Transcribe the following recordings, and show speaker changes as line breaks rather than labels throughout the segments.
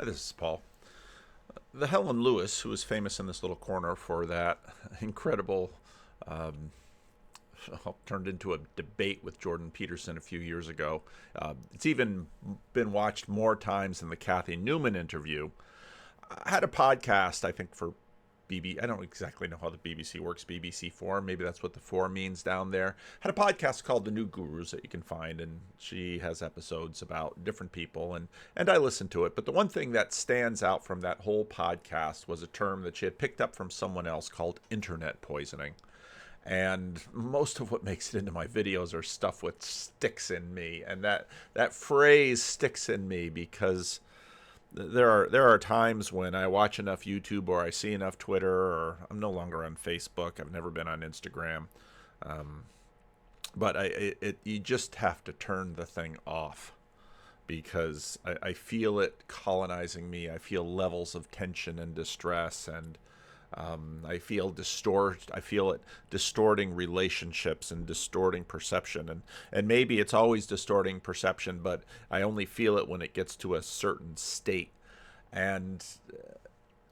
Hi, this is Paul. The Helen Lewis, who was famous in this little corner for that incredible, um, turned into a debate with Jordan Peterson a few years ago. It's even been watched more times than the Kathy Newman interview. I had a podcast, I think, for I don't exactly know how the BBC works, BBC Four. Maybe that's what the four means down there. Had a podcast called The New Gurus that you can find, and she has episodes about different people, and I listened to it. But the one thing that stands out from that whole podcast was a term that she had picked up from someone else called internet poisoning. And most of what makes it into my videos are stuff with sticks in me, and that phrase sticks in me because there are times when I watch enough YouTube or I see enough Twitter, or I'm no longer on Facebook. I've never been on Instagram, um, but you just have to turn the thing off because I feel it colonizing me. I feel levels of tension and distress, and I feel it distorting relationships and distorting perception, and maybe it's always distorting perception, but I only feel it when it gets to a certain state. And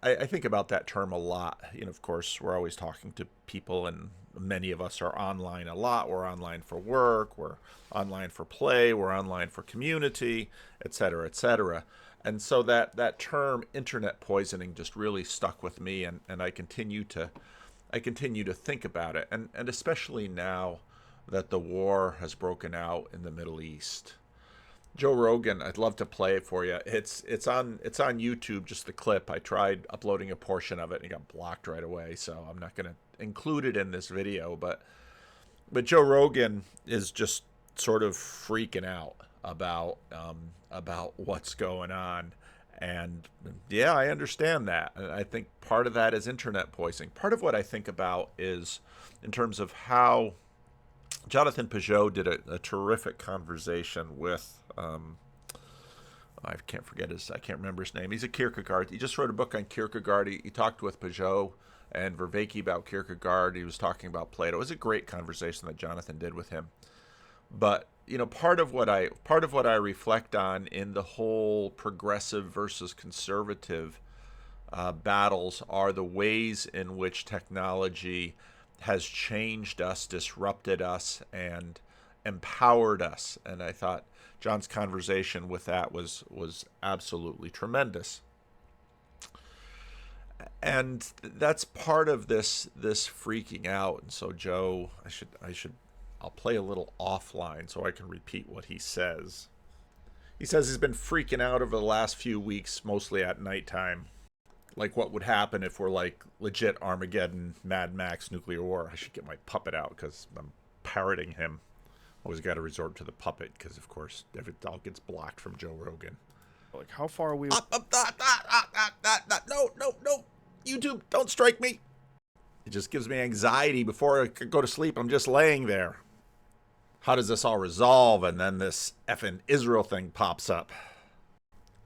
I think about that term a lot. Of course, we're always talking to people, and many of us are online a lot. We're online for work, we're online for play, we're online for community, et cetera, et cetera. And so that term internet poisoning just really stuck with me, and I continue to think about it, and especially now that the war has broken out in the Middle East. Joe Rogan, I'd love to play it for you. It's on YouTube, just the clip. I tried uploading a portion of it and it got blocked right away, so I'm not going to include it in this video. But Joe Rogan is just sort of freaking out about what's going on, and yeah, I understand that. I think part of that is internet poisoning. Part of what I think about is in terms of how Jonathan Peugeot did a terrific conversation with I can't remember his name. He's a Kierkegaard. He just wrote a book on Kierkegaard. He talked with Peugeot and Vervaeke about Kierkegaard. He was talking about Plato. It was a great conversation that Jonathan did with him. But part of what I reflect on in the whole progressive versus conservative battles are the ways in which technology has changed us, disrupted us, and empowered us. And I thought John's conversation with that was absolutely tremendous. And that's part of this freaking out. And so Joe, I'll play a little offline so I can repeat what he says. He says he's been freaking out over the last few weeks, mostly at nighttime. Like what would happen if we're like legit Armageddon, Mad Max, nuclear war. I should get my puppet out because I'm parroting him. Always got to resort to the puppet because, of course, every all gets blocked from Joe Rogan.
Like, how far are we?
No, no, no. YouTube, don't strike me. It just gives me anxiety before I go to sleep. I'm just laying there. How does this all resolve? And then this effing Israel thing pops up.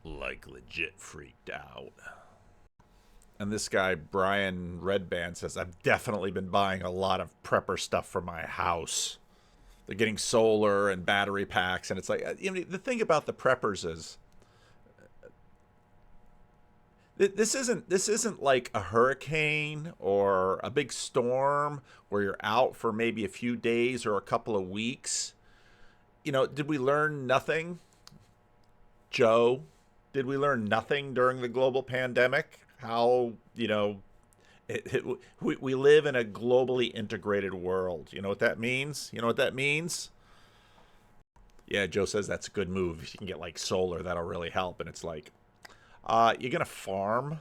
Like legit freaked out. And this guy, Brian Redband, says, I've definitely been buying a lot of prepper stuff for my house. They're getting solar and battery packs. And it's like, the thing about the preppers is, this isn't like a hurricane or a big storm where you're out for maybe a few days or a couple of weeks. Did we learn nothing? Joe, did we learn nothing during the global pandemic? How, we live in a globally integrated world. You know what that means? You know what that means? Yeah, Joe says that's a good move. If you can get like solar, that'll really help. And it's like, you're going to farm?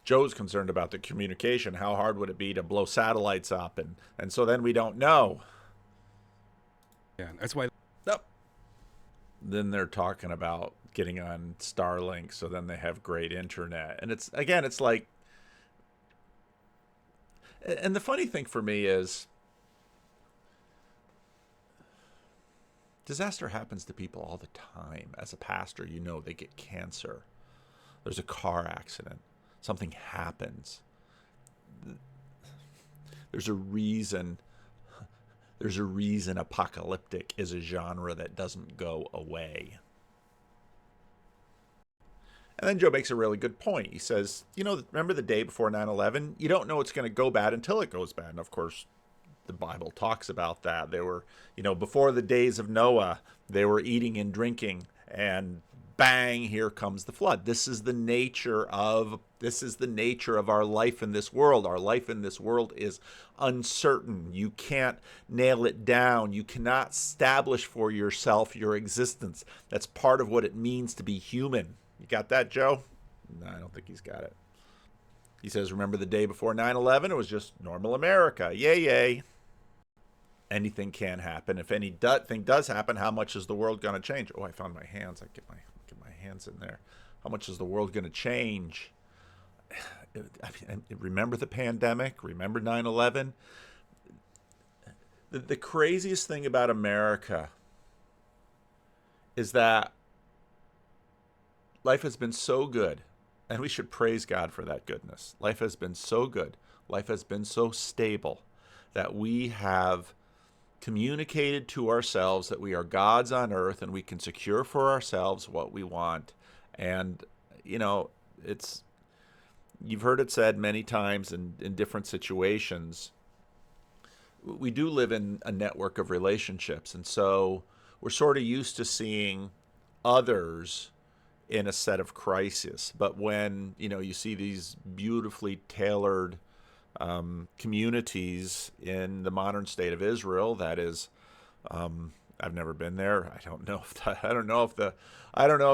Joe's concerned about the communication. How hard would it be to blow satellites up? And so then we don't know.
Yeah, that's why.
Nope. Then they're talking about getting on Starlink, so then they have great internet. And it's like, and the funny thing for me is, disaster happens to people all the time. As a pastor, they get cancer. There's a car accident. Something happens. There's a reason apocalyptic is a genre that doesn't go away. And then Joe makes a really good point. He says, remember the day before 9/11? You don't know it's going to go bad until it goes bad. And of course, the Bible talks about that. They were, before the days of Noah, they were eating and drinking, and bang, here comes the flood. This is the nature of our life in this world. Our life in this world is uncertain. You can't nail it down. You cannot establish for yourself your existence. That's part of what it means to be human. You got that, Joe? No, I don't think he's got it. He says, remember the day before 9/11? It was just normal America. Yay, yay. Anything can happen. If anything does happen, how much is the world going to change? Oh, I found my hands. I get my hands in there. How much is the world going to change? Remember the pandemic? Remember 9/11? The craziest thing about America is that life has been so good, and we should praise God for that goodness. Life has been so good. Life has been so stable that we have communicated to ourselves that we are gods on earth and we can secure for ourselves what we want. And, you've heard it said many times in different situations, we do live in a network of relationships. And so we're sort of used to seeing others in a set of crisis. But when, you see these beautifully tailored communities in the modern state of Israel, that is, I've never been there. I don't know if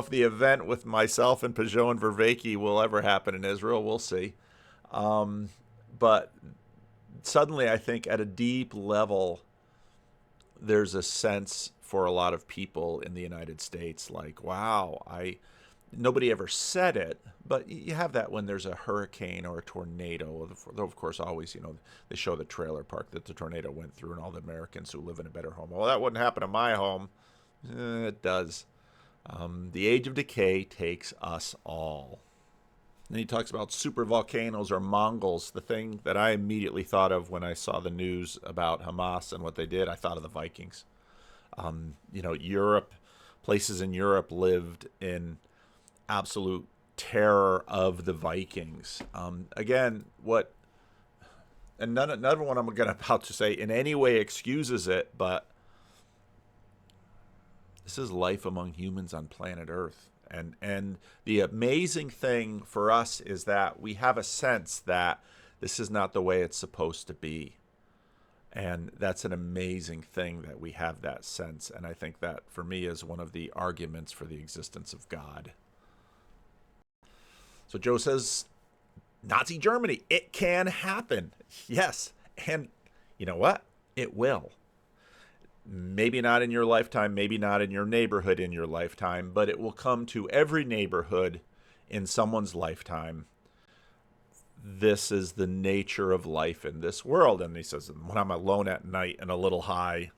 the event with myself and Peugeot and Vervaeke will ever happen in Israel. We'll see. But suddenly, I think at a deep level, there's a sense for a lot of people in the United States, like, wow, nobody ever said it, but you have that when there's a hurricane or a tornado. Though, of course, always, they show the trailer park that the tornado went through and all the Americans who live in a better home. Well, that wouldn't happen in my home. It does. The age of decay takes us all. And he talks about super volcanoes or Mongols. The thing that I immediately thought of when I saw the news about Hamas and what they did, I thought of the Vikings. Europe, places in Europe lived in absolute terror of the Vikings. Again, and none of what I'm about to say in any way excuses it, but this is life among humans on planet Earth. And the amazing thing for us is that we have a sense that this is not the way it's supposed to be. And that's an amazing thing that we have that sense. And I think that, for me, is one of the arguments for the existence of God. So Joe says, Nazi Germany, it can happen. Yes. And you know what? It will. Maybe not in your lifetime, maybe not in your neighborhood in your lifetime, but it will come to every neighborhood in someone's lifetime. This is the nature of life in this world. And he says, when I'm alone at night and a little high.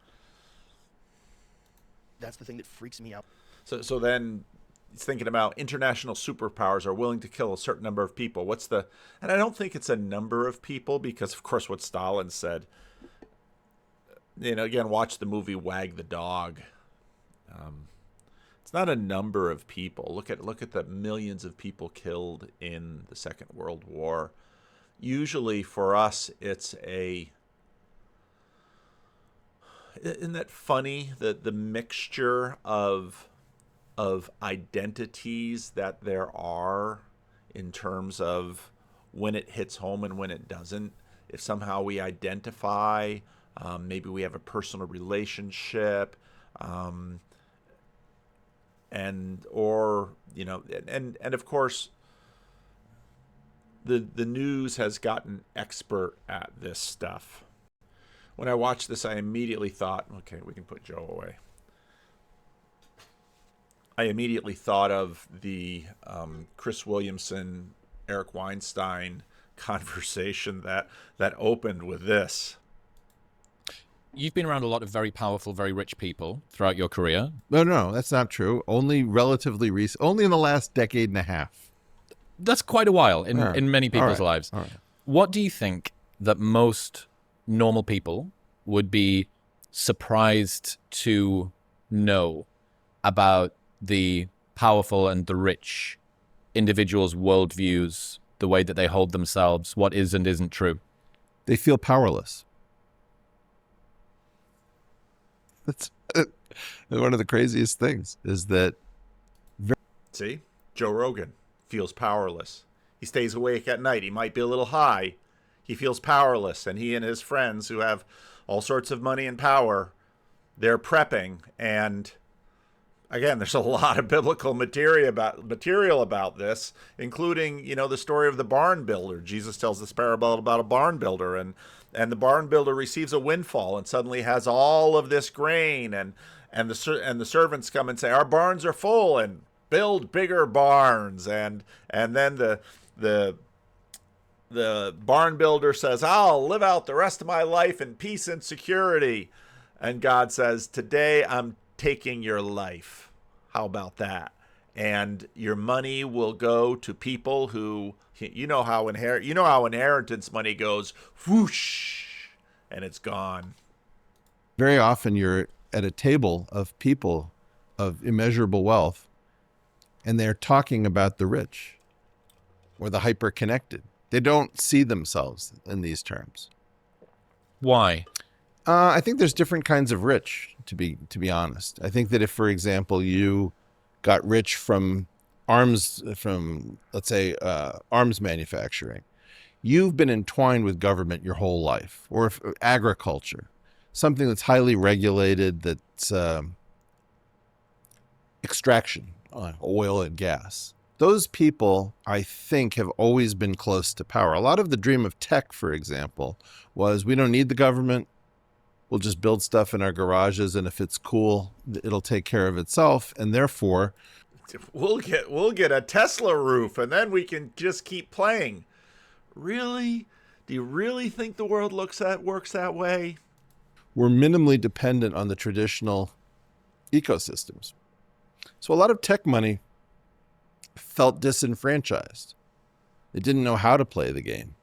That's the thing that freaks me out.
So then he's thinking about international superpowers are willing to kill a certain number of people. And I don't think it's a number of people because, of course, what Stalin said, again, watch the movie Wag the Dog. It's not a number of people. Look at the millions of people killed in the Second World War. Usually for us, isn't that funny that the mixture of identities that there are in terms of when it hits home and when it doesn't? If somehow we identify, maybe we have a personal relationship, and of course the news has gotten expert at this stuff. When I watched this, I immediately thought, okay, we can put Joe away. I immediately thought of the Chris Williamson, Eric Weinstein conversation that opened with this.
You've been around a lot of very powerful, very rich people throughout your career.
No, that's not true. Only relatively recent. Only in the last decade and a half.
That's quite a while in many people's
All right.
lives.
All right.
What do you think that most normal people would be surprised to know about the powerful and the rich individuals' worldviews, the way that they hold themselves, what is and isn't true?
They feel powerless. That's one of the craziest things is that.
See, Joe Rogan feels powerless. He stays awake at night. He might be a little high. He feels powerless, and he and his friends who have all sorts of money and power, they're prepping. And again, there's a lot of biblical material about this, including, the story of the barn builder. Jesus tells this parable about a barn builder, and the barn builder receives a windfall and suddenly has all of this grain, and the servants come and say, "Our barns are full," and build bigger barns. And then the barn builder says, "I'll live out the rest of my life in peace and security." And God says, "Today I'm taking your life. How about that? And your money will go to people who, you know how inheritance money goes, whoosh, and it's gone."
Very often you're at a table of people of immeasurable wealth, and they're talking about the rich or the hyper-connected. They don't see themselves in these terms.
Why?
I think there's different kinds of rich, to be honest. I think that if, for example, you got rich from arms manufacturing, you've been entwined with government your whole life, or if, agriculture, something that's highly regulated, that's extraction, oil and gas. Those people, I think, have always been close to power. A lot of the dream of tech, for example, was we don't need the government. We'll just build stuff in our garages, and if it's cool, it'll take care of itself. And therefore,
we'll get a Tesla roof, and then we can just keep playing. Really? Do you really think the world works that way?
We're minimally dependent on the traditional ecosystems. So a lot of tech money felt disenfranchised. It didn't know how to play the game.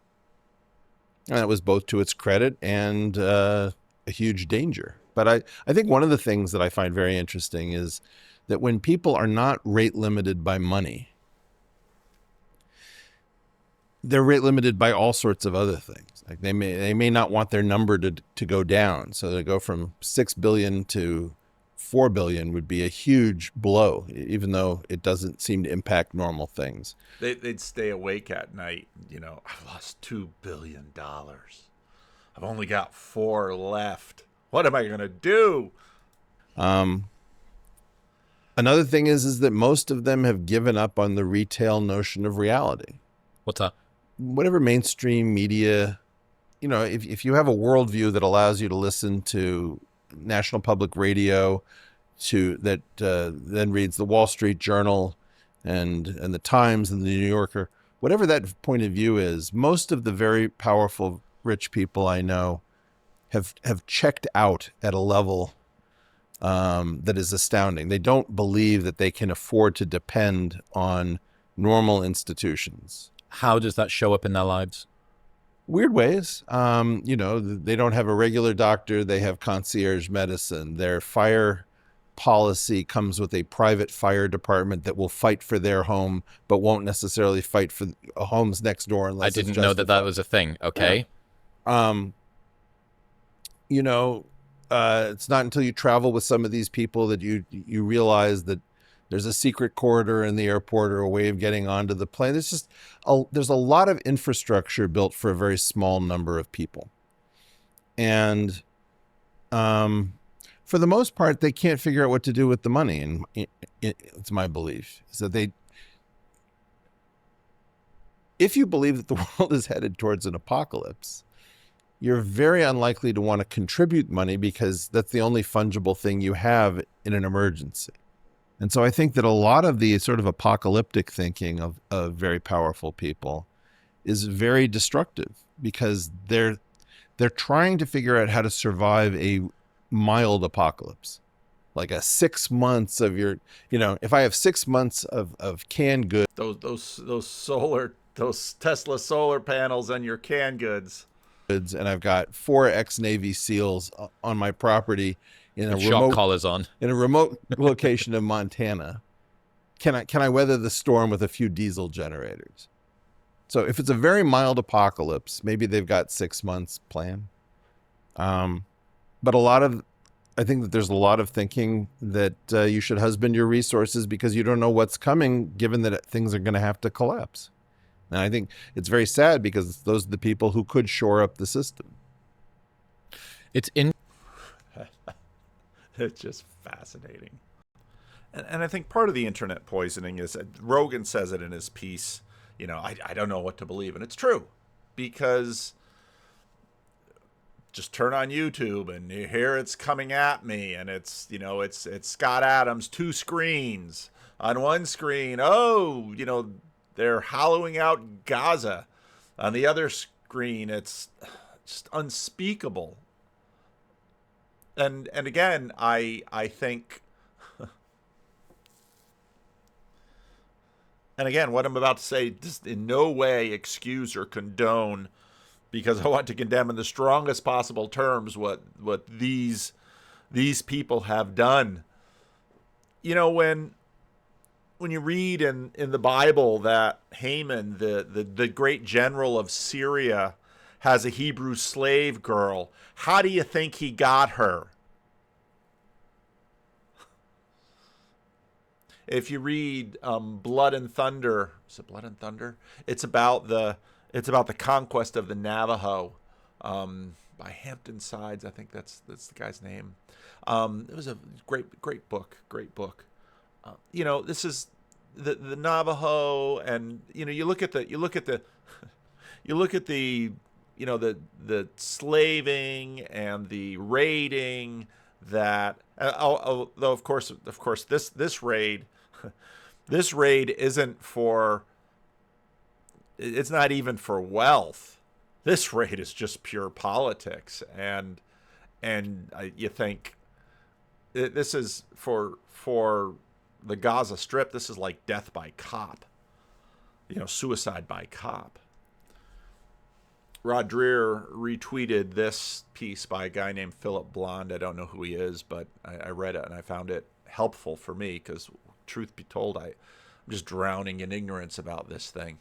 And that was both to its credit and a huge danger. But I think one of the things that I find very interesting is that when people are not rate limited by money, they're rate limited by all sorts of other things. Like they may not want their number to go down. So to go from 6 billion to 4 billion would be a huge blow, even though it doesn't seem to impact normal things.
They'd stay awake at night. I've lost $2 billion. I've only got 4 left. What am I going to do?
Another thing is that most of them have given up on the retail notion of reality.
What's that?
Whatever mainstream media, if you have a worldview that allows you to listen to National Public Radio, that then reads the Wall Street Journal and the Times and the New Yorker, whatever that point of view is, most of the very powerful rich people I know have checked out at a level that is astounding. They don't believe that they can afford to depend on normal institutions.
How does that show up in their lives?
Weird ways. They don't have a regular doctor. They have concierge medicine. Their fire policy comes with a private fire department that will fight for their home, but won't necessarily fight for homes next door unless
I didn't know that was a thing. Okay.
Yeah. It's not until you travel with some of these people that you realize that there's a secret corridor in the airport or a way of getting onto the plane. There's a lot of infrastructure built for a very small number of people. And for the most part, they can't figure out what to do with the money. And it's my belief is that if you believe that the world is headed towards an apocalypse, you're very unlikely to want to contribute money because that's the only fungible thing you have in an emergency. And so I think that a lot of the sort of apocalyptic thinking of very powerful people is very destructive because they're trying to figure out how to survive a mild apocalypse. Like a 6 months of if I have 6 months of canned goods.
Those Tesla solar panels and your canned goods.
And I've got 4 ex-Navy SEALs on my property in a
shock collars on
in a remote location of Montana. can I weather the storm with a few diesel generators? So if it's a very mild apocalypse, maybe they've got 6 months plan. But I think that there's a lot of thinking that you should husband your resources because you don't know what's coming, given that things are going to have to collapse. And I think it's very sad because those are the people who could shore up the system.
It's
just fascinating. And I think part of the internet poisoning is, Rogan says it in his piece, I don't know what to believe. And it's true, because just turn on YouTube and here it's coming at me, and it's Scott Adams, 2 screens. On one screen, they're hollowing out Gaza. On the other screen, it's just unspeakable. And again, I think, and again, what I'm about to say does in no way excuse or condone, because I want to condemn in the strongest possible terms what these people have done. When you read in the Bible that Haman, the great general of Syria, has a Hebrew slave girl, how do you think he got her? If you read Blood and Thunder, is it Blood and Thunder? It's about the conquest of the Navajo by Hampton Sides. I think that's the guy's name. It was a great book. This is the Navajo, and you look at the slaving and the raiding that. Although of course this raid isn't for. It's not even for wealth. This raid is just pure politics, and you think this is for the Gaza Strip. This is like death by cop, suicide by cop. Rod Dreher retweeted this piece by a guy named Philip Blond. I don't know who he is, but I read it and I found it helpful for me because, truth be told, I'm just drowning in ignorance about this thing.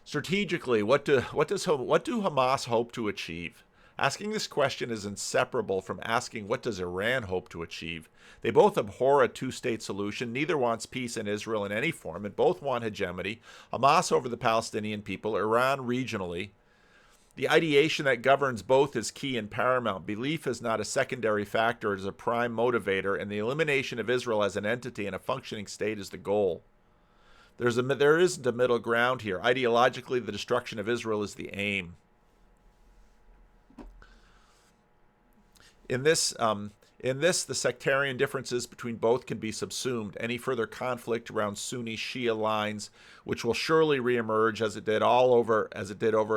Strategically, what do Hamas hope to achieve? Asking this question is inseparable from asking what does Iran hope to achieve. They both abhor a two-state solution. Neither wants peace in Israel in any form, and both want hegemony. Hamas over the Palestinian people, Iran regionally. The ideation that governs both is key and paramount. Belief is not a secondary factor, it is a prime motivator, and the elimination of Israel as an entity and a functioning state is the goal. There isn't a middle ground here. Ideologically, the destruction of Israel is the aim. In this, the sectarian differences between both can be subsumed. Any further conflict around Sunni-Shia lines, which will surely reemerge as it did over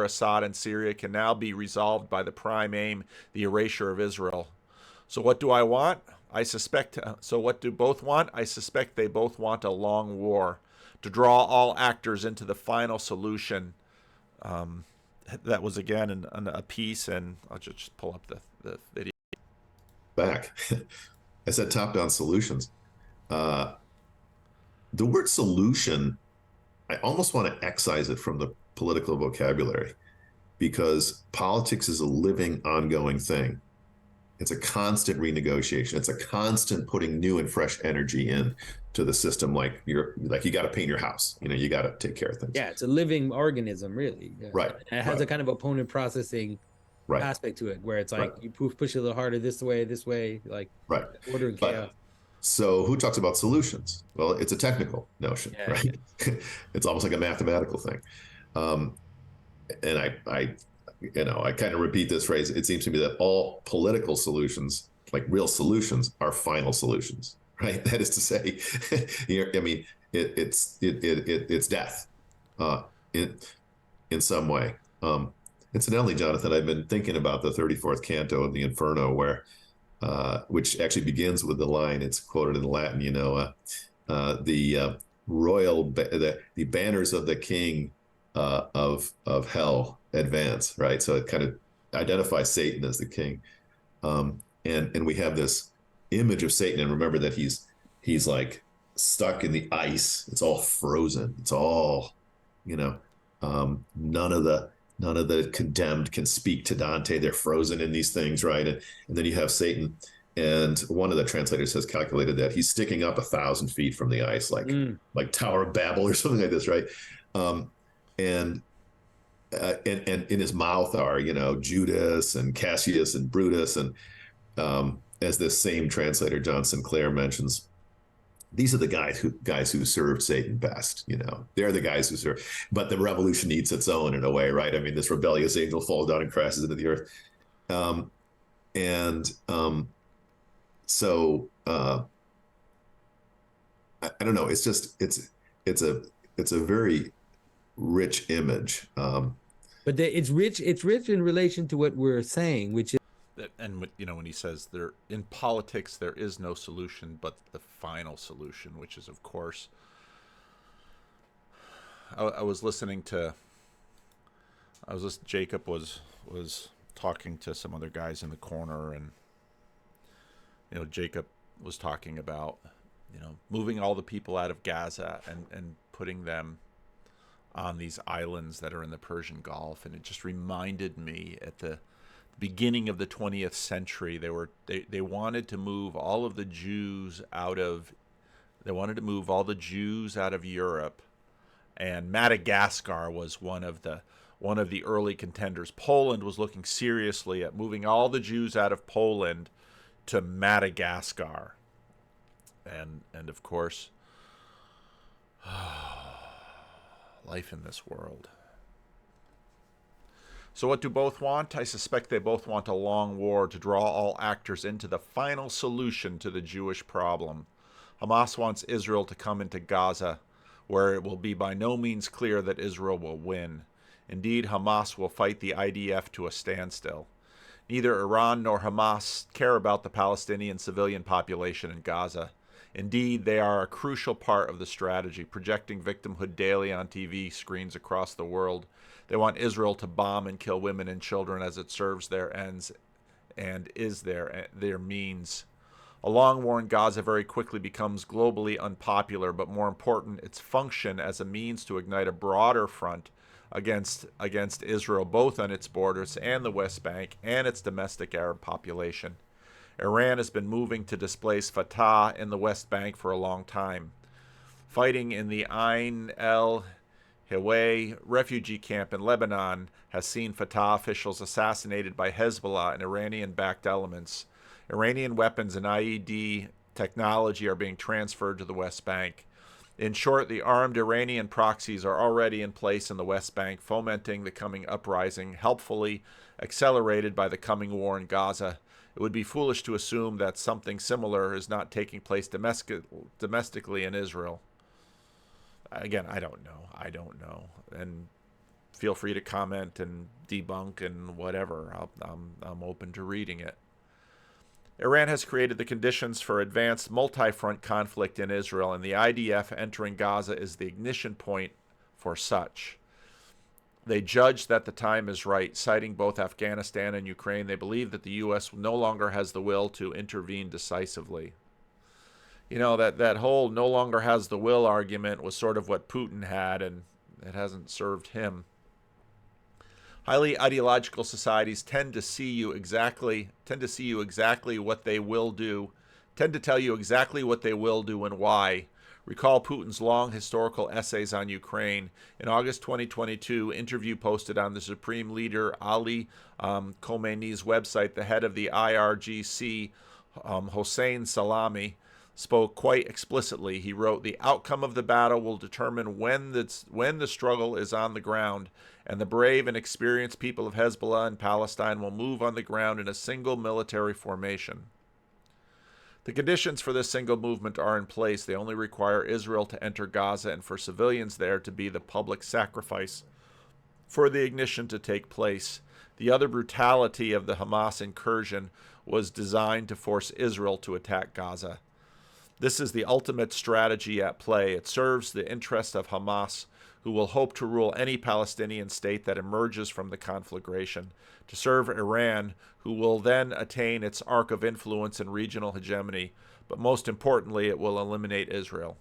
Assad and Syria, can now be resolved by the prime aim, the erasure of Israel. So what do I want? So what do both want? I suspect they both want a long war, to draw all actors into the final solution. That was again in a piece, and I'll just pull up the video.
Back. I said top-down solutions. The word solution, I almost want to excise it from the political vocabulary, because politics is a living, ongoing thing. It's a constant renegotiation. It's a constant putting new and fresh energy in to the system. Like you got to paint your house. You got to take care of things.
Yeah, it's a living organism, really.
Right.
And it has a kind of opponent processing aspect to it, where it's like you push it a little harder this way, like order and chaos.
So who talks about solutions? Well, it's a technical notion, right? Yeah. It's almost like a mathematical thing. And I kind of repeat this phrase. It seems to me that all political solutions, like real solutions, are final solutions, right? That is to say, it's death in some way. Incidentally, Jonathan, I've been thinking about the 34th canto of the Inferno, which actually begins with the line, it's quoted in Latin, the banners of the king of hell advance, right? So it kind of identifies Satan as the king. And we have this image of Satan, and remember that he's like stuck in the ice. It's all frozen. It's all, none of the condemned can speak to Dante. They're frozen in these things, right? And then you have Satan. And one of the translators has calculated that he's sticking up 1,000 feet from the ice, like Tower of Babel or something like this, right? And in his mouth are, Judas and Cassius and Brutus, and as this same translator John Sinclair mentions, these are the guys who served Satan best. They're the guys who serve. But the revolution needs its own in a way, right? I mean, this rebellious angel falls down and crashes into the earth, so I don't know. It's just it's a very rich image.
But it's rich. It's rich in relation to what we're saying, which is.
And when he says there in politics there is no solution but the final solution, which is of course, I was listening to Jacob was talking to some other guys in the corner, and Jacob was talking about moving all the people out of Gaza and putting them on these islands that are in the Persian Gulf, and it just reminded me at the beginning of the 20th century they wanted to move all of the Jews out of Europe, and Madagascar was one of the early contenders. Poland was looking seriously at moving all the Jews out of Poland to Madagascar, and of course, life in this world. So what do both want? I suspect they both want a long war to draw all actors into the final solution to the Jewish problem. Hamas wants Israel to come into Gaza, where it will be by no means clear that Israel will win. Indeed, Hamas will fight the IDF to a standstill. Neither Iran nor Hamas care about the Palestinian civilian population in Gaza. Indeed, they are a crucial part of the strategy, projecting victimhood daily on TV screens across the world. They want Israel to bomb and kill women and children as it serves their ends and is their means. A long war in Gaza very quickly becomes globally unpopular, but more important, its function as a means to ignite a broader front against Israel, both on its borders and the West Bank and its domestic Arab population. Iran has been moving to displace Fatah in the West Bank for a long time. Fighting in the Ain el-Hawei refugee camp in Lebanon has seen Fatah officials assassinated by Hezbollah and Iranian-backed elements. Iranian weapons and IED technology are being transferred to the West Bank. In short, the armed Iranian proxies are already in place in the West Bank, fomenting the coming uprising, helpfully accelerated by the coming war in Gaza. It would be foolish to assume that something similar is not taking place domestically in Israel. Again, I don't know. And feel free to comment and debunk and whatever. I'm open to reading it. Iran has created the conditions for advanced multi-front conflict in Israel, and the IDF entering Gaza is the ignition point for such. They judge that the time is right, citing both Afghanistan and Ukraine. They believe that the U.S. no longer has the will to intervene decisively. That whole no longer has the will argument was sort of what Putin had, and it hasn't served him. Highly ideological societies tend to tell you exactly what they will do and why. Recall Putin's long historical essays on Ukraine. In August 2022, interview posted on the Supreme Leader Ali Khamenei's website, the head of the IRGC, Hossein Salami, spoke quite explicitly. He wrote, "The outcome of the battle will determine when the struggle is on the ground, and the brave and experienced people of Hezbollah and Palestine will move on the ground in a single military formation. The conditions for this single movement are in place. They only require Israel to enter Gaza and for civilians there to be the public sacrifice for the ignition to take place. The other brutality of the Hamas incursion was designed to force Israel to attack Gaza. This is the ultimate strategy at play. It serves the interest of Hamas, who will hope to rule any Palestinian state that emerges from the conflagration, to serve Iran, who will then attain its arc of influence and regional hegemony, but most importantly, it will eliminate Israel.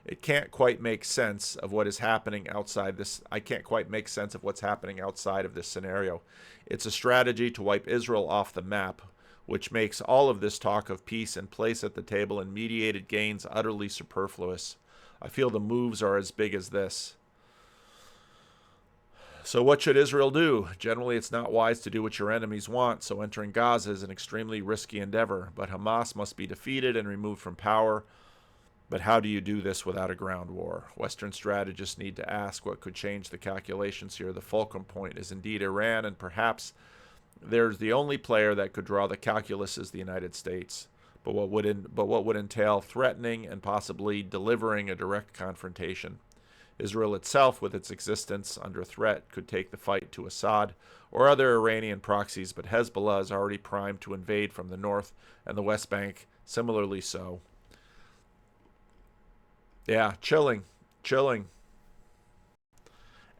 It can't quite make sense of what is happening outside this. I can't quite make sense of what's happening outside of this scenario. It's a strategy to wipe Israel off the map, which makes all of this talk of peace and place at the table and mediated gains utterly superfluous. I feel the moves are as big as this. So what should Israel do? Generally, it's not wise to do what your enemies want, so entering Gaza is an extremely risky endeavor. But Hamas must be defeated and removed from power. But how do you do this without a ground war? Western strategists need to ask what could change the calculations here. The fulcrum point is indeed Iran, and perhaps there's the only player that could draw the calculus is the United States. But what would entail threatening and possibly delivering a direct confrontation? Israel itself, with its existence under threat, could take the fight to Assad or other Iranian proxies, but Hezbollah is already primed to invade from the north and the West Bank similarly so. Yeah, chilling.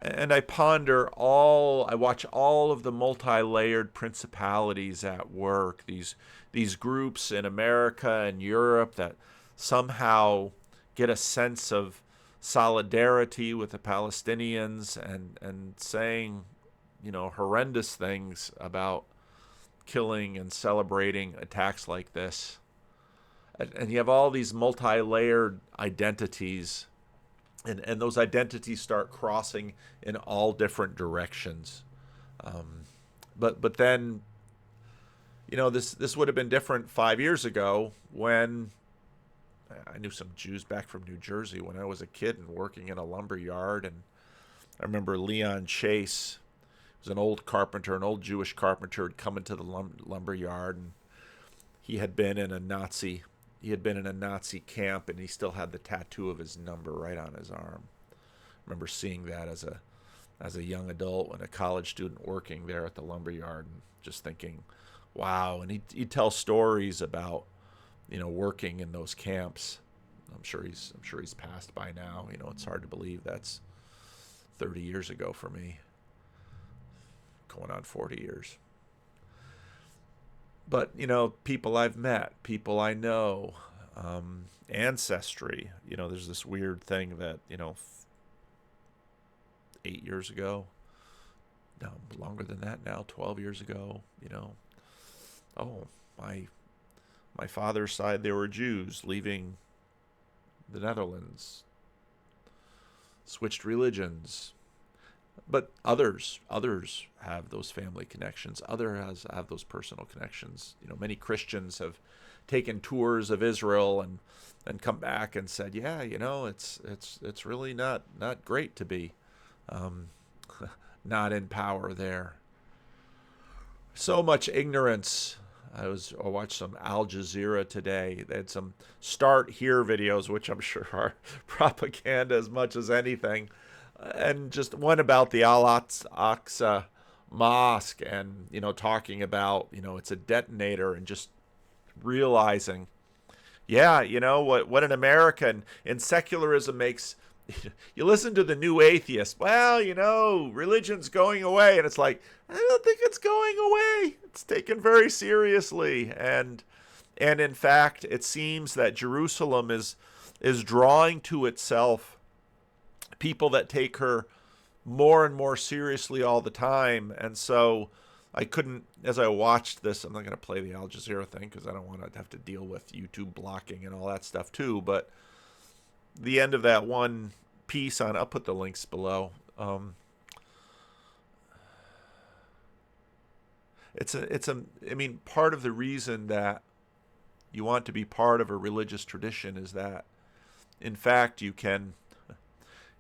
And I watch all of the multi-layered principalities at work, these groups in America and Europe that somehow get a sense of solidarity with the Palestinians and saying, horrendous things about killing and celebrating attacks like this. And you have all these multi-layered identities, and those identities start crossing in all different directions. But then, this would have been different 5 years ago when I knew some Jews back from New Jersey when I was a kid and working in a lumber yard. And I remember Leon Chase was an old carpenter, an old Jewish carpenter, had come into the lumber yard, and he had been in a Nazi camp, and he still had the tattoo of his number right on his arm. I remember seeing that as a young adult and a college student working there at the lumber yard, and just thinking, wow. And he'd tell stories about working in those camps. I'm sure he's passed by now. It's hard to believe that's 30 years ago for me, going on 40 years. But people I've met, people I know, ancestry. There's this weird thing that 8 years ago, no, longer than that now, 12 years ago. My father's side, they were Jews leaving the Netherlands, switched religions. But others have those family connections. Others have those personal connections. Many Christians have taken tours of Israel and come back and said, yeah, it's really not great to be not in power there. So much ignorance. I watched some Al Jazeera today. They had some Start Here videos, which I'm sure are propaganda as much as anything. And just one about the Al-Aqsa Mosque, and talking about it's a detonator, and just realizing, what an American in secularism makes. You listen to the new atheist. Well, religion's going away, and it's like, I don't think it's going away. It's taken very seriously, and in fact, it seems that Jerusalem is drawing to itself people that take her more and more seriously all the time. And so I couldn't, as I watched this, I'm not going to play the Al Jazeera thing because I don't want to have to deal with YouTube blocking and all that stuff too. But the end of that one piece I'll put the links below. Part of the reason that you want to be part of a religious tradition is that, in fact, you can,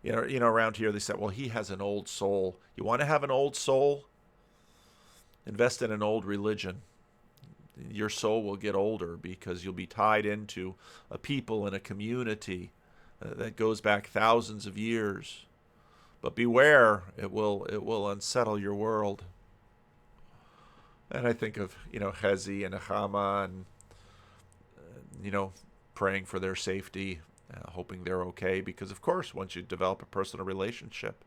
around here they said, well, he has an old soul. You want to have an old soul? Invest in an old religion. Your soul will get older because you'll be tied into a people and a community that goes back thousands of years. But beware, it will unsettle your world. And I think of, Hezi and Nehama, and, praying for their safety, hoping they're okay. Because, of course, once you develop a personal relationship,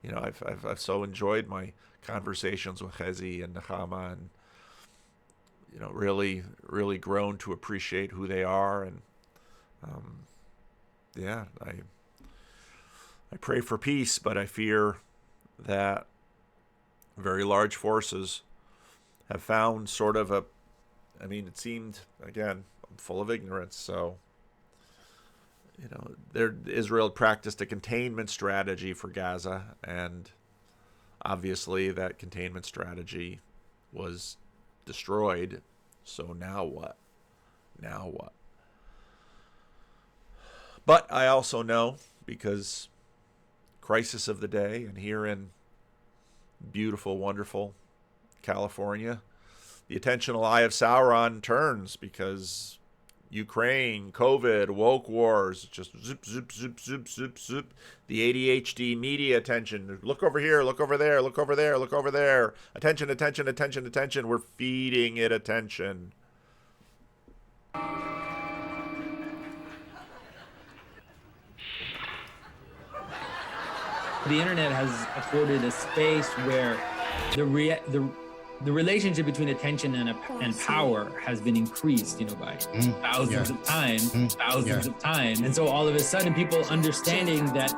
I've so enjoyed my conversations with Hezi and Nehama, and, really, really grown to appreciate who they are. And, yeah, I pray for peace, but I fear that very large forces have found sort of a, I mean, it seemed, again, I'm full of ignorance, so, you know, Israel practiced a containment strategy for Gaza, and obviously that containment strategy was destroyed. So now what? Now what? But I also know, because crisis of the day, and here in beautiful, wonderful California, the attentional eye of Sauron turns, because Ukraine, COVID, woke wars, just zip, zip, zip, zip, zip, zip. The ADHD media attention. Look over here, look over there, look over there, look over there. Attention, attention, attention, attention. We're feeding it attention.
The internet has afforded a space where the relationship between attention and power has been increased, by thousands of times. And so all of a sudden, people understanding that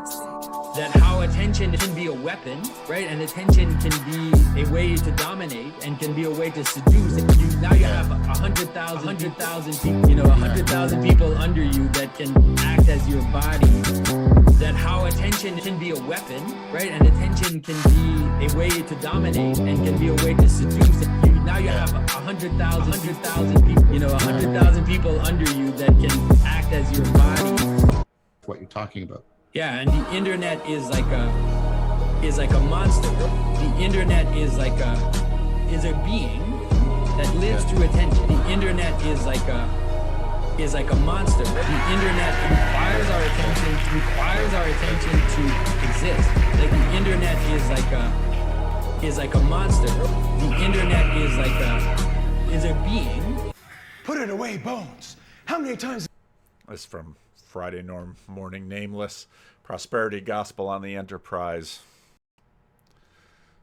how attention can be a weapon, right? And attention can be a way to dominate and can be a way to seduce. Now you have 100,000 people, 100,000 people under you that can act as your body. That how attention can be a weapon, right? And attention can be a way to dominate and can be a way to seduce. Now you have 100,000 people, 100,000 people under you that can act as your body.
What you're talking about.
Yeah, and the internet is like a monster. The internet is a being that lives through attention. The internet is like a monster. The internet requires our attention to exist. Like the internet is like a monster. The internet is a being.
Put it away, Bones. How many times?
That's from Friday Morning Nameless. Prosperity Gospel on the Enterprise.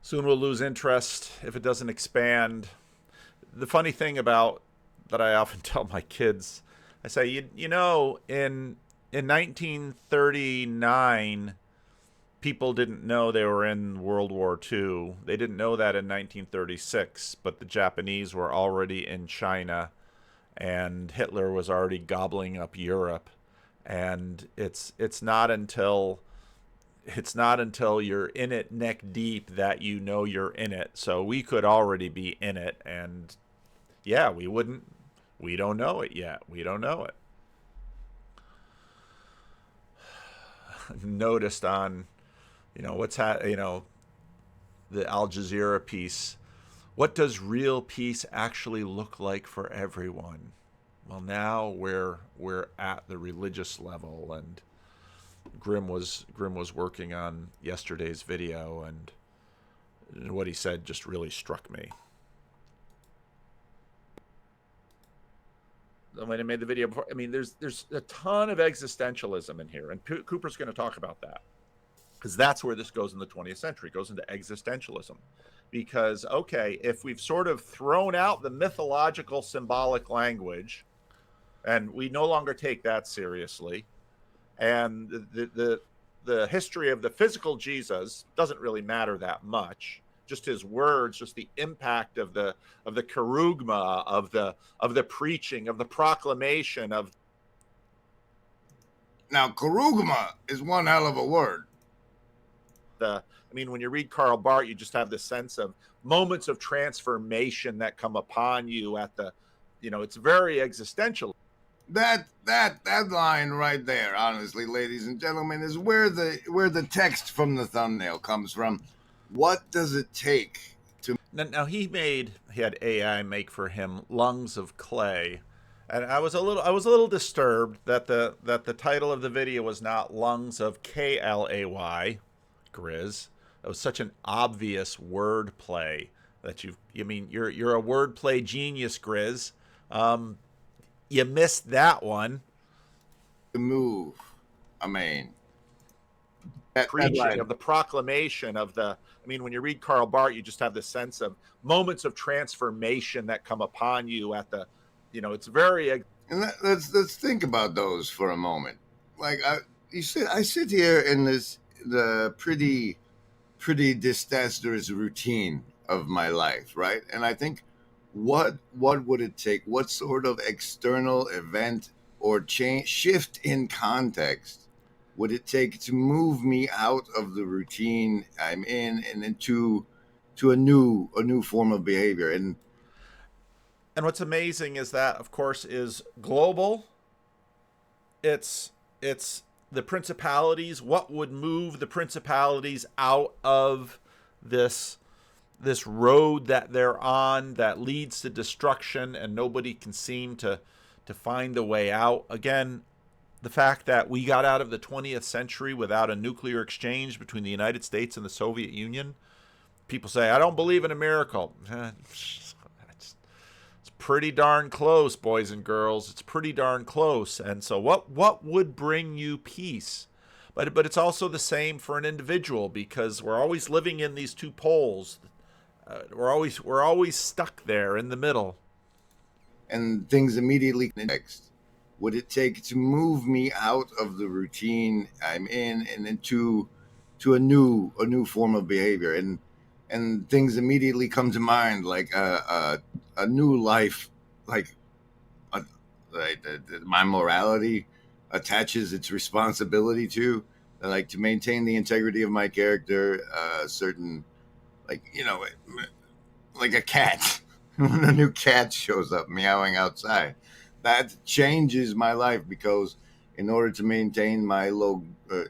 Soon we'll lose interest if it doesn't expand. The funny thing about that I often tell my kids, I say, you know, in 1939, people didn't know they were in World War II. They didn't know that in 1936, but the Japanese were already in China, and Hitler was already gobbling up Europe. And it's not until you're in it neck deep that you know you're in it. So we could already be in it, and yeah, we don't know it yet. We don't know it. Noticed on, the Al Jazeera piece, what does real peace actually look like for everyone? Well, now we're at the religious level, and Grim was working on yesterday's video, and what he said just really struck me. When I made the video before, I mean, there's a ton of existentialism in here, and Cooper's going to talk about that, because that's where this goes in the 20th century. It goes into existentialism, because okay, if we've sort of thrown out the mythological symbolic language, and we no longer take that seriously, and the history of the physical Jesus doesn't really matter that much. Just his words, just the impact of the kerugma, of the preaching, of the proclamation of.
Now, kerugma is one hell of a word.
When you read Karl Barth, you just have this sense of moments of transformation that come upon you at the, it's very existential.
That line right there, honestly, ladies and gentlemen, is where the text from the thumbnail comes from. What does it take to?
Now he had AI make for him lungs of clay, and I was a little disturbed that the title of the video was not lungs of KLAY, Grizz. That was such an obvious word play that you're a wordplay genius, Grizz. You missed that one.
The move,
preaching of the proclamation of the. When you read Karl Barth, you just have this sense of moments of transformation that come upon you at the, it's very.
And let's think about those for a moment. like I sit here in the pretty disastrous routine of my life, right? And I think, what would it take? What sort of external event or shift in context would it take to move me out of the routine I'm in and into a new form of behavior? And
what's amazing is that, of course, is global. It's the principalities. What would move the principalities out of this road that they're on that leads to destruction, and nobody can seem to find a way out? Again, the fact that we got out of the 20th century without a nuclear exchange between the United States and the Soviet Union. People say, I don't believe in a miracle. It's pretty darn close, boys and girls. It's pretty darn close. And so what would bring you peace? But it's also the same for an individual, because we're always living in these two poles. We're always stuck there in the middle.
And things immediately next. Would it take to move me out of the routine I'm in and into a new form of behavior? And things immediately come to mind, like a new life, like my morality attaches its responsibility to, like, to maintain the integrity of my character. Certain, like, like a cat. When a new cat shows up meowing outside, that changes my life, because in order to maintain my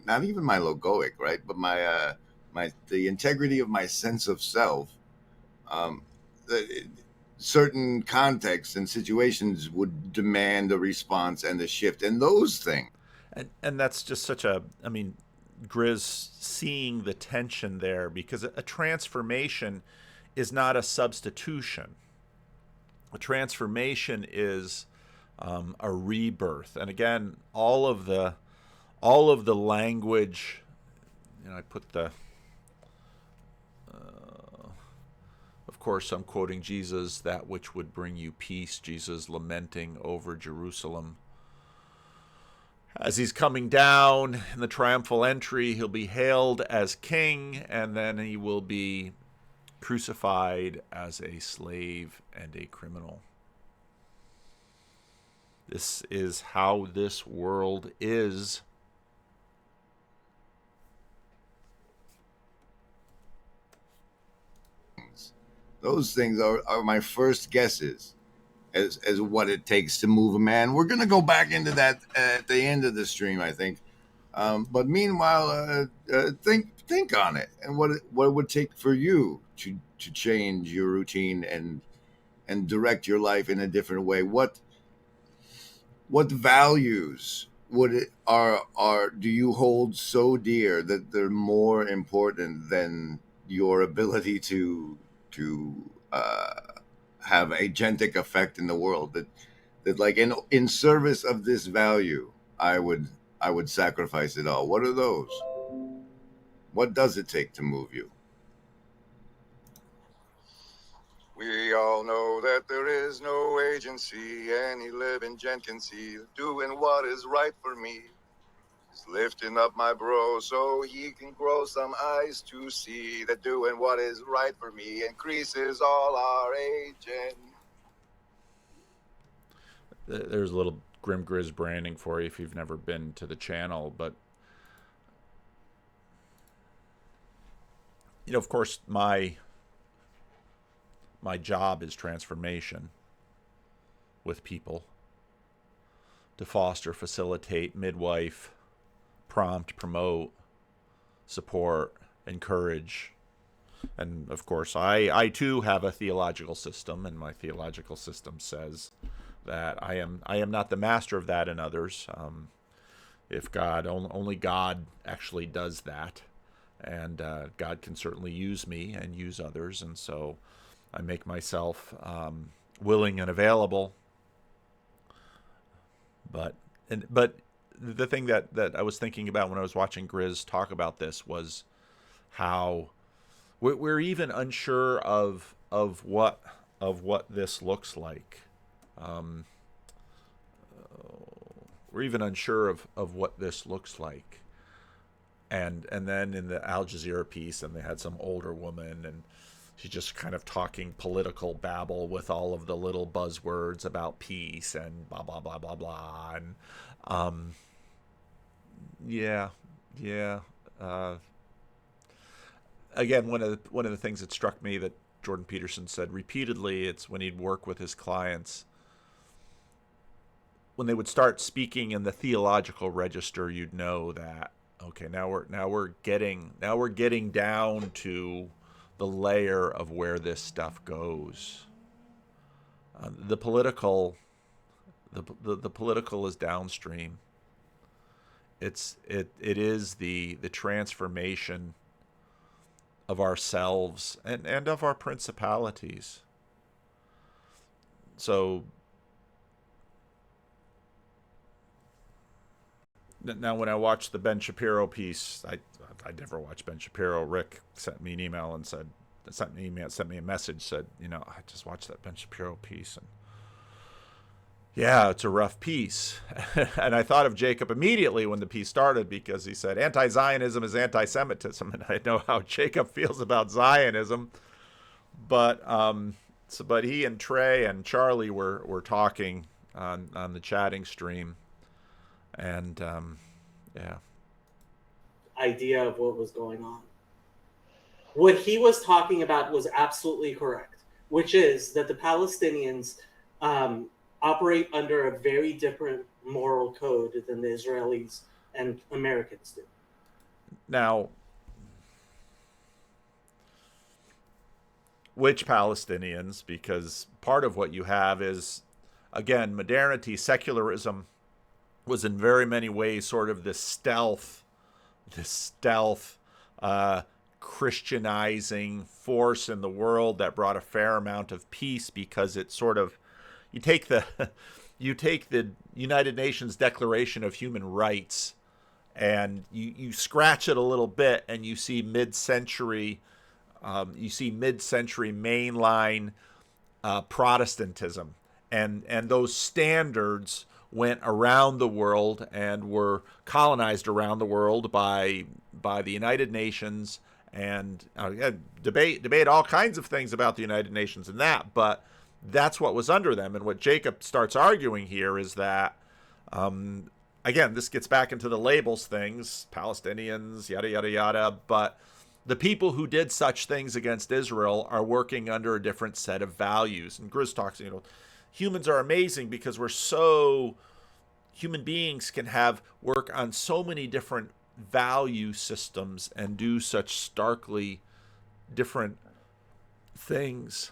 not even my logoic, right, but the integrity of my sense of self, certain contexts and situations would demand a response and a shift, and those things.
And that's just such a, Grizz seeing the tension there, because a transformation is not a substitution. A transformation is a rebirth. And again, all of the language, I put the, of course, I'm quoting Jesus, that which would bring you peace, Jesus lamenting over Jerusalem. As he's coming down in the triumphal entry, he'll be hailed as king, and then he will be crucified as a slave and a criminal. This is how this world is.
Those things are my first guesses as what it takes to move a man. We're going to go back into that at the end of the stream, I think. But meanwhile, think on it, and what it would take for you to change your routine and direct your life in a different way. What values do you hold so dear that they're more important than your ability to have agentic effect in the world? That like, in service of this value, I would sacrifice it all. What are those? What does it take to move you?
We all know that there is no agency any living gent can see. Doing what is right for me is lifting up my bro so he can grow some eyes to see that doing what is right for me increases all our agent.
There's a little Grim Grizz branding for you if you've never been to the channel. But, of course, my job is transformation with people, to foster, facilitate, midwife, prompt, promote, support, encourage. And of course, I too have a theological system, and my theological system says that I am not the master of that in others. If God, only God actually does that, and God can certainly use me and use others, and so I make myself willing and available. But the thing that I was thinking about when I was watching Grizz talk about this was how we're even unsure of what this looks like. we're even unsure of what this looks like. And then in the Al Jazeera piece, and they had some older woman, and she's just kind of talking political babble with all of the little buzzwords about peace and blah blah blah blah blah. And yeah. Again, one of the things that struck me that Jordan Peterson said repeatedly, it's when he'd work with his clients, when they would start speaking in the theological register, you'd know that, okay, now we're getting down to the layer of where this stuff goes. The political is downstream. It is the transformation of ourselves and of our principalities. So now when I watched the Ben Shapiro piece, I never watched Ben Shapiro. Rick sent me an email and sent me a message, said, I just watched that Ben Shapiro piece, and yeah, it's a rough piece. And I thought of Jacob immediately when the piece started, because he said anti-Zionism is anti-Semitism, and I know how Jacob feels about Zionism. But but he and Trey and Charlie were talking on the chatting stream, and yeah.
Idea of what was going on. What he was talking about was absolutely correct, which is that the Palestinians operate under a very different moral code than the Israelis and Americans do.
Now, which Palestinians? Because part of what you have is, again, modernity, secularism was in very many ways sort of this stealth Christianizing force in the world that brought a fair amount of peace, because it sort of, you take the United Nations Declaration of Human Rights and you scratch it a little bit, and you see mid-century mainline Protestantism, and those standards went around the world and were colonized around the world by the United Nations, and debate all kinds of things about the United Nations and that, but that's what was under them. And what Jacob starts arguing here is that, again, this gets back into the labels things, Palestinians, yada, yada, yada, but the people who did such things against Israel are working under a different set of values. And Grizz talks, humans are amazing because human beings can work on so many different value systems and do such starkly different things.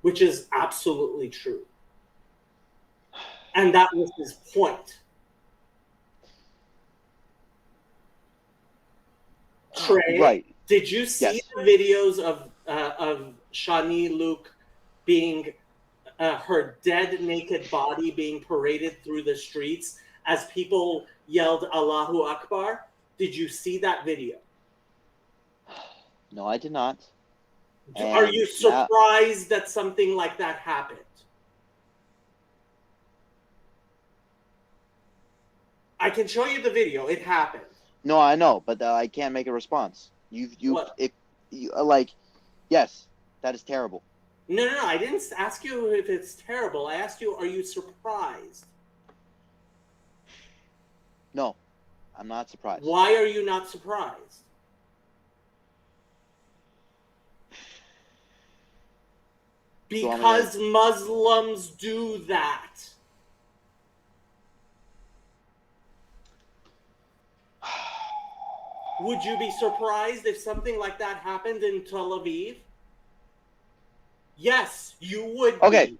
Which is absolutely true. And that was his point. Trey,
right.
Did you see
Yes.
the videos of Shani Luke being her dead naked body being paraded through the streets as people yelled Allahu Akbar? Did you see that video?
No, I did not.
Are you surprised that something like that happened? I can show you the video. It happened.
No, I know, but I can't make a response. Yes, that is terrible.
No. I didn't ask you if it's terrible. I asked you, are you surprised?
No, I'm not surprised.
Why are you not surprised? Because Muslims do that. Would you be surprised if something like that happened in Tel Aviv? Yes, you would be.
Okay.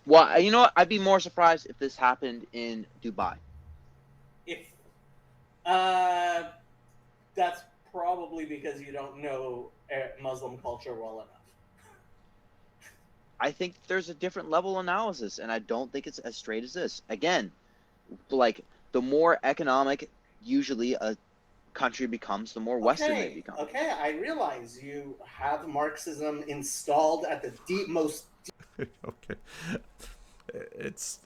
Well, you know what? I'd be more surprised if this happened in Dubai.
That's probably because you don't know Muslim culture well enough.
I think there's a different level analysis, and I don't think it's as straight as this. Again, like, the more economic usually a country becomes, the more Western they become.
Okay, I realize you have Marxism installed at the most.
Okay, it's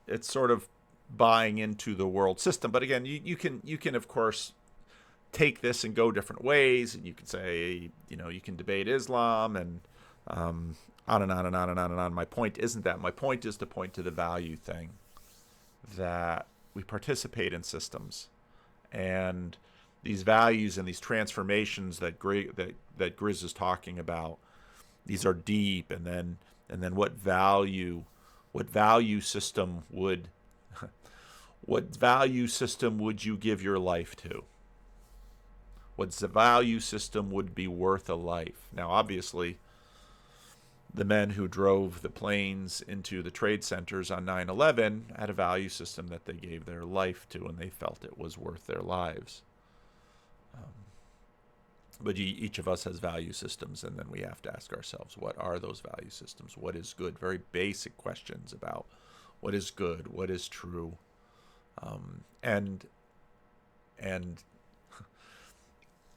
it's sort of buying into the world system. But again, you can of course take this and go different ways, and you can say, you can debate Islam and on and on and on and on and on. My point isn't that. My point is to point to the value thing, that we participate in systems, and these values and these transformations that Grizz is talking about, these are deep. And then what value system would you give your life to? What's the value system would be worth a life? Now, obviously, the men who drove the planes into the trade centers on 9/11 had a value system that they gave their life to, and they felt it was worth their lives. But each of us has value systems, and then we have to ask ourselves, what are those value systems? What is good? Very basic questions about what is good, what is true, and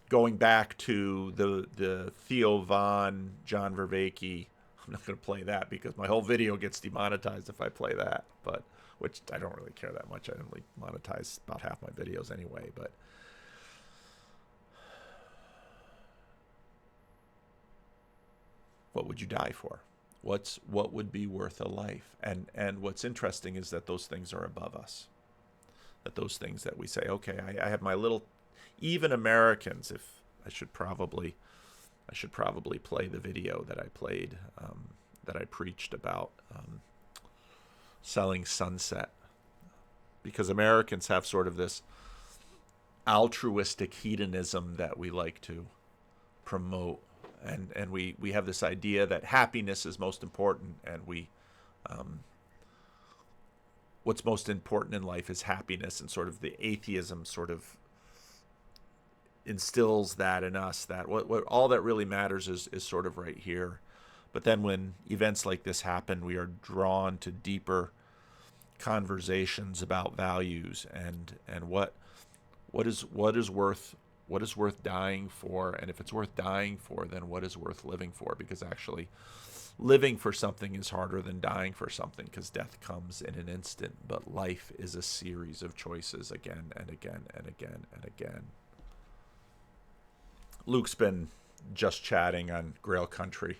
going back to the Theo Von, John Vervaeke. I'm not going to play that because my whole video gets demonetized if I play that, but which I don't really care that much. I only monetize about half my videos anyway. But what would you die for? What would be worth a life? And what's interesting is that those things are above us. That those things that we say, okay, I have my little, even Americans. If I should probably play the video that I played, that I preached about selling sunset, because Americans have sort of this altruistic hedonism that we like to promote, and we have this idea that happiness is most important, and what's most important in life is happiness, and sort of the atheism sort of instills that in us, that what all that really matters is sort of right here. But then when events like this happen, we are drawn to deeper conversations about values and what is worth dying for, and if it's worth dying for, then what is worth living for? Because actually living for something is harder than dying for something, because death comes in an instant, but life is a series of choices again and again and again and again. Luke's been just chatting on Grail Country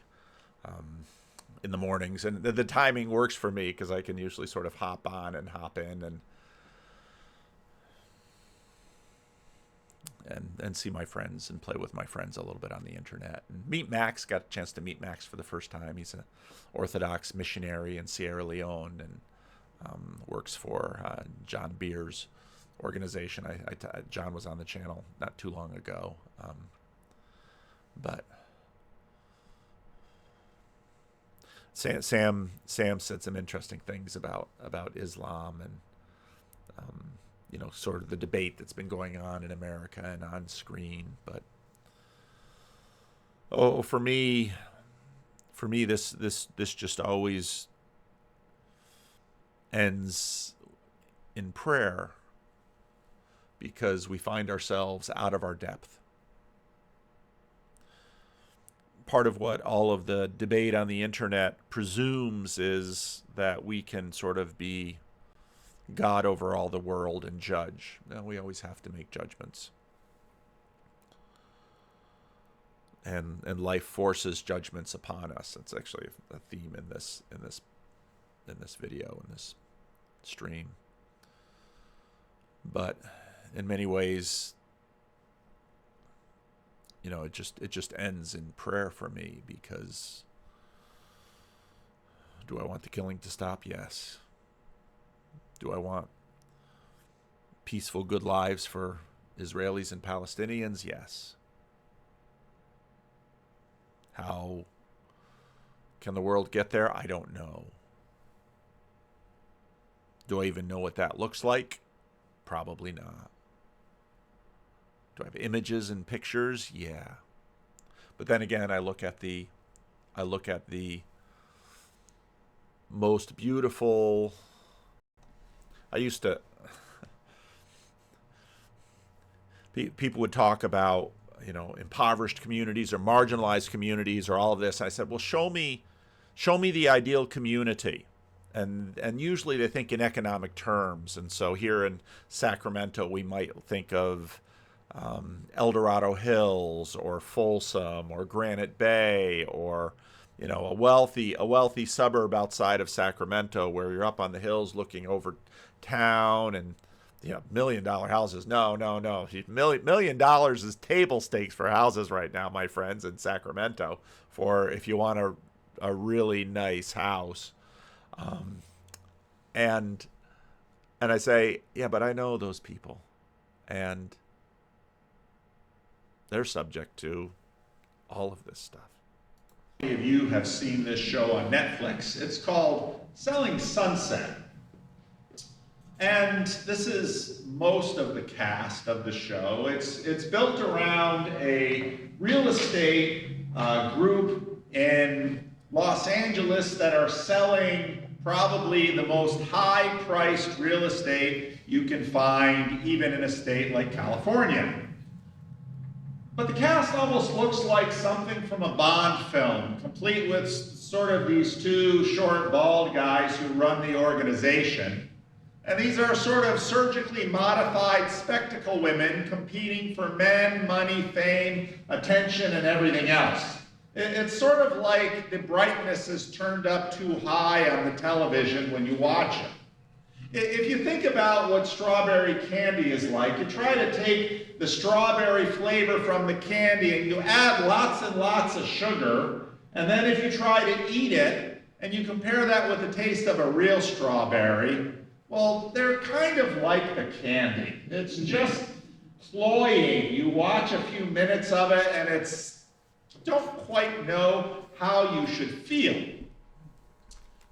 in the mornings, and the timing works for me because I can usually sort of hop on and hop in and see my friends and play with my friends a little bit on the internet. And meet Max. Got a chance to meet Max for the first time. He's an Orthodox missionary in Sierra Leone and works for John Beer's organization. John was on the channel not too long ago. But Sam said some interesting things about Islam and sort of the debate that's been going on in America and on screen. But for me this just always ends in prayer, because we find ourselves out of our depth. Part of what all of the debate on the internet presumes is that we can sort of be God over all the world and judge. Now, we always have to make judgments. And life forces judgments upon us. It's actually a theme in this video, in this stream. But in many ways, it just ends in prayer for me, because do I want the killing to stop? Yes. Do I want peaceful, good lives for Israelis and Palestinians? Yes. How can the world get there? I don't know. Do I even know what that looks like? Probably not. Do I have images and pictures? Yeah. But then again, I look at the most beautiful. I used to. People would talk about, impoverished communities or marginalized communities or all of this. I said, well, show me the ideal community. and usually they think in economic terms. And so here in Sacramento, we might think of El Dorado Hills or Folsom or Granite Bay, or a wealthy suburb outside of Sacramento where you're up on the hills looking over town, and $1 million houses. No. $1 million is table stakes for houses right now, my friends, in Sacramento, for if you want a really nice house. And I say, yeah, but I know those people, and they're subject to all of this stuff.
Many of you have seen this show on Netflix. It's called Selling Sunset. And this is most of the cast of the show. It's built around a real estate group in Los Angeles that are selling probably the most high-priced real estate you can find, even in a state like California. But the cast almost looks like something from a Bond film, complete with sort of these two short, bald guys who run the organization. And these are sort of surgically modified spectacle women competing for men, money, fame, attention, and everything else. It's sort of like the brightness is turned up too high on the television when you watch it. If you think about what strawberry candy is like, you try to take the strawberry flavor from the candy and you add lots and lots of sugar, and then if you try to eat it and you compare that with the taste of a real strawberry, well, they're kind of like the candy. It's just cloying. You watch a few minutes of it and you don't quite know how you should feel.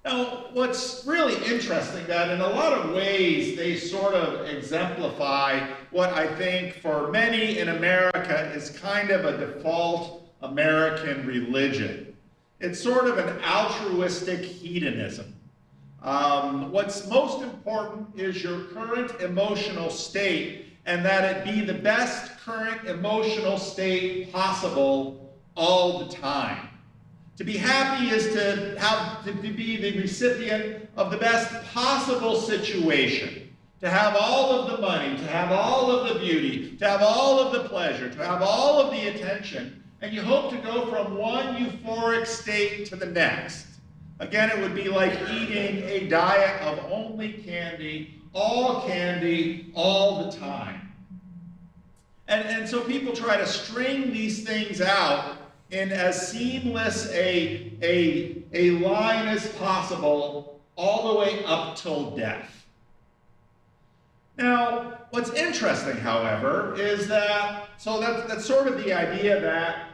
Now, what's really interesting that in a lot of ways they sort of exemplify what I think for many in America is kind of a default American religion. It's sort of an altruistic hedonism. What's most important is your current emotional state, and that it be the best current emotional state possible all the time. To be happy is to be the recipient of the best possible situation, to have all of the money, to have all of the beauty, to have all of the pleasure, to have all of the attention, and you hope to go from one euphoric state to the next. Again, it would be like eating a diet of only candy all the time. And so people try to string these things out in as seamless a line as possible, all the way up till death. Now, what's interesting, however, is that's sort of the idea that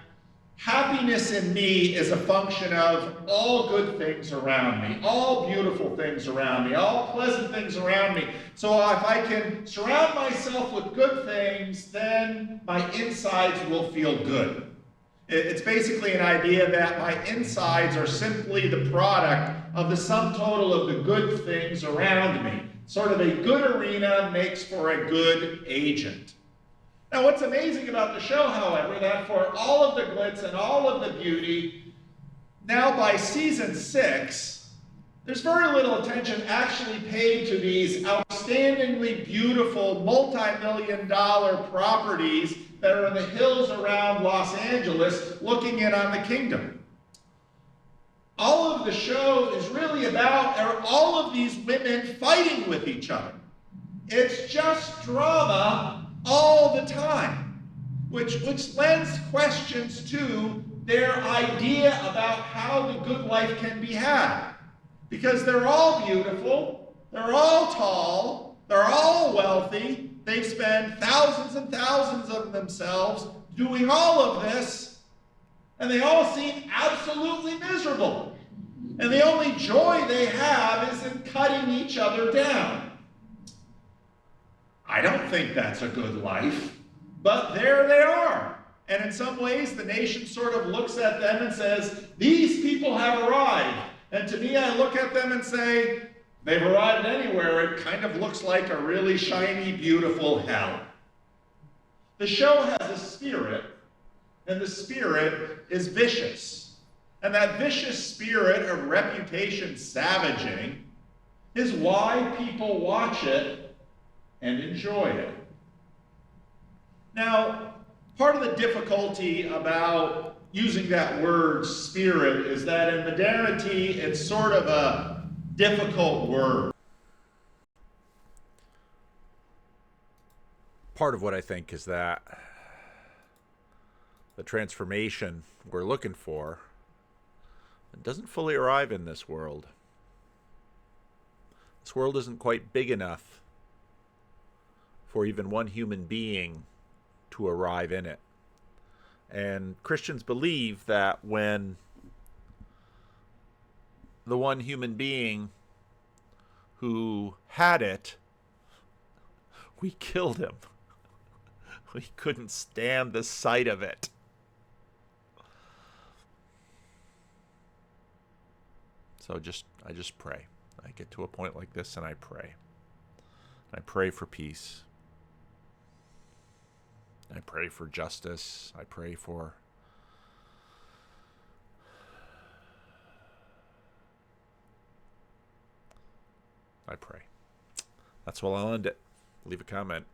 happiness in me is a function of all good things around me, all beautiful things around me, all pleasant things around me. So if I can surround myself with good things, then my insides will feel good. It's basically an idea that my insides are simply the product of the sum total of the good things around me. Sort of a good arena makes for a good agent. Now, what's amazing about the show, however, that for all of the glitz and all of the beauty, now by season 6, there's very little attention actually paid to these outstandingly beautiful multi-million-dollar properties that are in the hills around Los Angeles looking in on the kingdom. All of the show is really about are all of these women fighting with each other. It's just drama all the time, which lends questions to their idea about how the good life can be had. Because they're all beautiful, they're all tall, they're all wealthy, they've spent thousands and thousands of themselves doing all of this, and they all seem absolutely miserable. And the only joy they have is in cutting each other down. I don't think that's a good life, but there they are. And in some ways, the nation sort of looks at them and says, these people have arrived. And to me, I look at them and say, they've arrived anywhere. It kind of looks like a really shiny, beautiful hell. The show has a spirit, and the spirit is vicious. And that vicious spirit of reputation savaging is why people watch it and enjoy it. Now, part of the difficulty about using that word spirit is that in modernity, it's sort of a difficult word.
Part of what I think is that the transformation we're looking for doesn't fully arrive in this world. This world isn't quite big enough for even one human being to arrive in it. And Christians believe that when the one human being who had it, we killed him. We couldn't stand the sight of it. So I just pray. I get to a point like this and I pray. I pray for peace. I pray for justice. I pray for I pray. That's where I'll end it. Leave a comment.